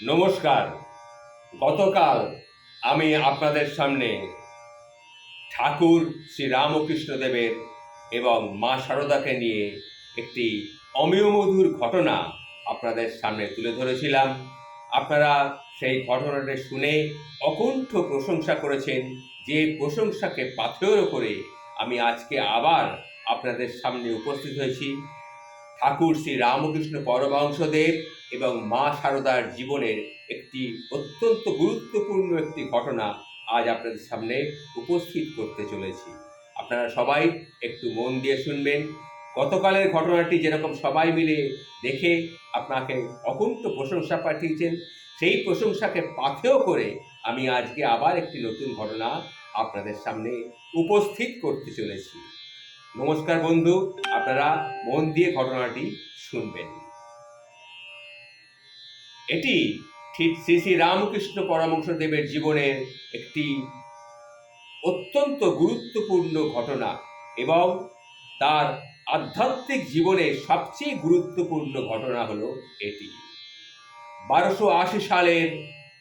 নমস্কার। গতকাল আমি আপনাদের সামনে ঠাকুর শ্রী রামকৃষ্ণ দেবের এবং মা শারদাকে নিয়ে একটি অমিয়মধুর ঘটনা আপনাদের সামনে তুলে ধরেছিলাম। আপনারা সেই ঘটনাটি শুনে অকুণ্ঠ প্রশংসা করেছেন, যে প্রশংসাকে পাথেয় করে আমি আজকে আবার আপনাদের সামনে উপস্থিত হয়েছি। ঠাকুর শ্রী রামকৃষ্ণ পরমহংসদেব এবং মা শারদার জীবনের একটি অত্যন্ত গুরুত্বপূর্ণ একটি ঘটনা আজ আপনাদের সামনে উপস্থিত করতে চলেছি। আপনারা সবাই একটু মন দিয়ে শুনবেন। গতকালের ঘটনাটি যেরকম সবাই মিলে দেখে আপনাকে অকুণ্ঠ প্রশংসা পাঠিয়েছেন, সেই প্রশংসাকে পাথেয় করে আমি আজকে আবার একটি নতুন ঘটনা আপনাদের সামনে উপস্থিত করতে চলেছি। নমস্কার বন্ধু, আপনারা মন দিয়ে ঘটনাটি শুনবেন। এটি ঠিক শ্রী শ্রী রামকৃষ্ণ পরমহংসদেবের জীবনের একটি অত্যন্ত গুরুত্বপূর্ণ ঘটনা এবং তার আধ্যাত্মিক জীবনের সবচেয়ে গুরুত্বপূর্ণ ঘটনা হলো এটি। 1280 সালের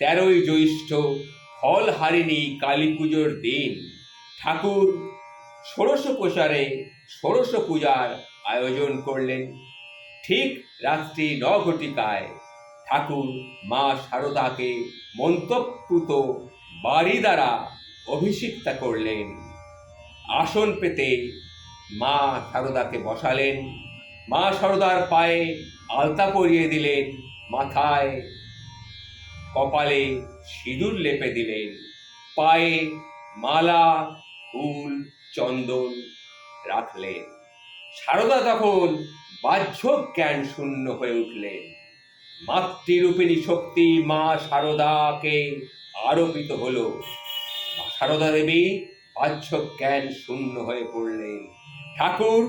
13ই জ্যৈষ্ঠ ফলহারিণী কালী পুজোর দিন ঠাকুর ষোড়শ প্রসারে ষোড়শ পূজার আয়োজন করলেন। ঠিক রাত্রি 9 ঘটিকায় ঠাকুর মা শারদাকে মন্ত্রপুত বাড়ি দ্বারা অভিষিক্তা করলেন। আসন পেতে মা শারদাকে বসালেন। মা শারদার পায়ে আলতা পরিয়ে দিলেন, মাথায় কপালে সিঁদুর লেপে দিলেন, পায়ে মালা ফুল চন্দন রাখলেন। শারদা তখন বাহ্য জ্ঞান শূন্য হয়ে উঠলেন। মাতৃরূপিণী শক্তি মা শারদাকে আরোপিত হলো। শারদা দেবী বাহ্য জ্ঞান শূন্য হয়ে পড়লেন। ঠাকুর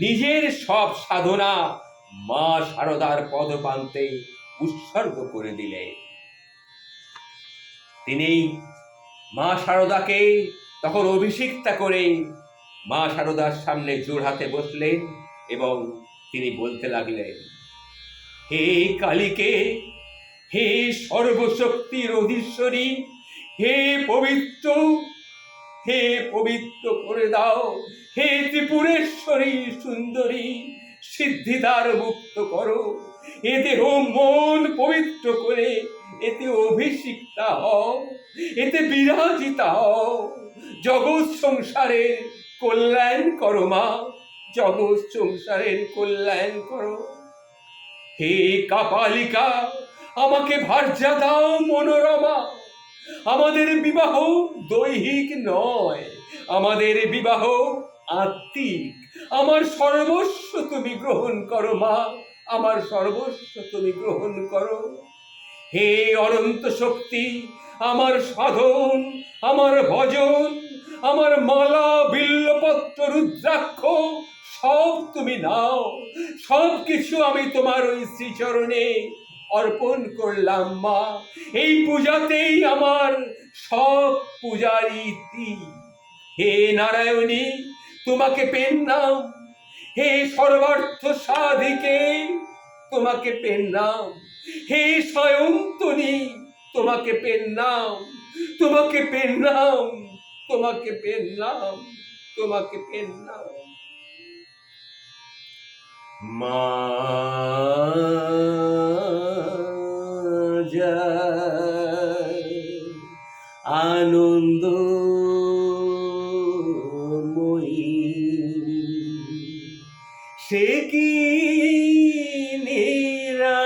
নিজের সব সাধনা মা শারদার পদপ্রান্তে উৎসর্গ করে দিলেন। তিনি মা শারদাকে তখন অভিষিক্তা করে মা শারদার সামনে জোড় হাতে বসলেন এবং তিনি বলতে লাগলেন, হে কালীকে, হে সর্বশক্তির অধীশ্বরী, হে পবিত্র, হে পবিত্র করে দাও, হে ত্রিপুরেশ্বরী সুন্দরী, সিদ্ধিদার মুক্ত করো, এ দেহ মন পবিত্র করে এতে অভিষিক্তা হও, এতে বিরাজিতা হও, জগৎ সংসারের কল্যাণ করো মা, জগৎ সংসারের কল্যাণ করো। হে কাপালিকা, আমাকে ভার্যা দাও মনোরমা। আমাদের বিবাহ দৈহিক নয়, আমাদের বিবাহ আত্মিক। আমার সর্বস্ব তুমি গ্রহণ করো মা, আমার সর্বস্ব তুমি গ্রহণ করো। হে অনন্ত শক্তি, আমার সাধন, আমার ভজন, আমার মালা বিল্লপত্র রুদ্রাক্ষ সব তুমি নাও। সব কিছু আমি তোমার ওই শ্রীচরণে অর্পণ করলাম মা। এই পূজাতেই আমার সব পূজার ইতি। হে নারায়ণী, তোমাকে পেন্নাম। হে সর্বার্থ সাধিকে, তোমাকে পেন্নাম। হে স্বয়ন্তনী, তোমাকে পেন্নাম, তোমাকে পেন্নাম, তোমাকে পেন্নাম, তোমাকে পেন্নাম। মা আনন্দময়ী, সে কি নিরানন্দে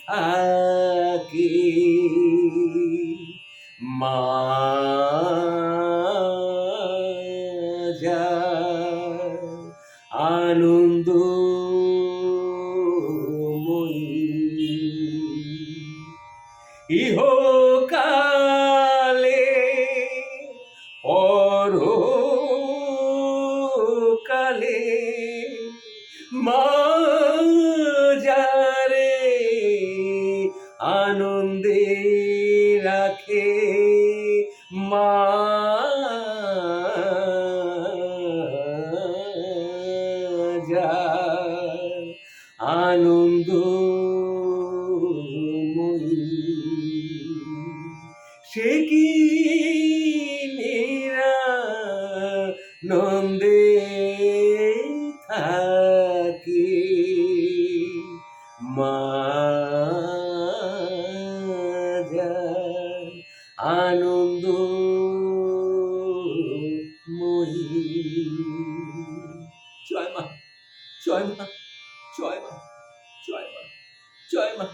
থাকে মা আনন্দময়ী। ইহকালে পরকালে মা যারে আনন্দে রাখে, মা আনন্দময়ী। সে কি নিরানন্দে থাকে মা যায় আনন্দময়ী। জয় মা, জয় মা, জয় মা, জয় মা, জয় মা।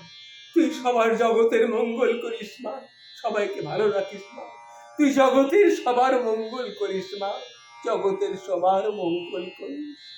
তুই সবার জগতের মঙ্গল করিস মা, সবাইকে ভালো রাখিস মা। তুই জগতের সবার মঙ্গল করিস মা, জগতের সবার মঙ্গল করিস।